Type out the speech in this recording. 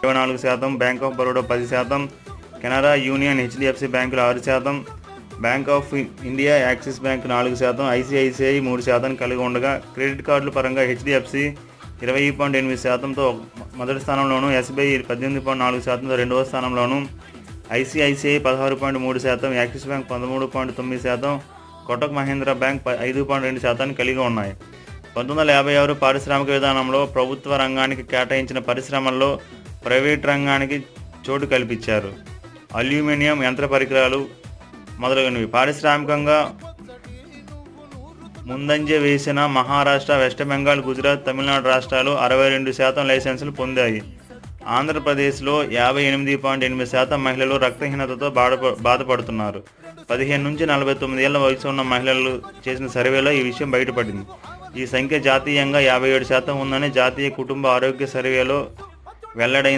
24%, bank of Baroda 10%, Canara, union, HDFC బ్యాంకులు 6%, bank of India, axis bank 4%, ICICI 3% కలిగి ఉండగా credit కార్డుల పరంగా హెచ్డిఎఫ్సి 20.8%తో మొదటి స్థానంలోను, ఎస్బీఐ 18.4%తో రెండవ స్థానంలోను, ICICI 16.3%, Axis Bank 13.9%, Kotak Mahindra Bank 5.2% కలిగి ఉన్నాయి. 1956 పారిశ్రామిక విధానంలో ప్రభుత్వ రంగానికి కేటాయించిన పరిశ్రమల్లో ప్రైవేట్ రంగానికి చోటు కల్పించారు. అల్యూమినియం, యంత్ర పరికరాలు మొదలగునవి. పారిశ్రామికంగా ముందంజ వేసిన మహారాష్ట్ర, వెస్ట్ బెంగాల్, గుజరాత్, తమిళనాడు రాష్ట్రాలు 62% లైసెన్సులు పొందాయి. ఆంధ్రప్రదేశ్లో 58.8% మహిళలు రక్తహీనతతో బాధపడుతున్నారు. 15 నుంచి 49 ఏళ్ల వయసు ఉన్న మహిళలు చేసిన సర్వేలో ఈ విషయం బయటపడింది. ఈ సంఖ్య జాతీయంగా 57% ఉందని జాతీయ కుటుంబ ఆరోగ్య సర్వేలో వెల్లడైంది.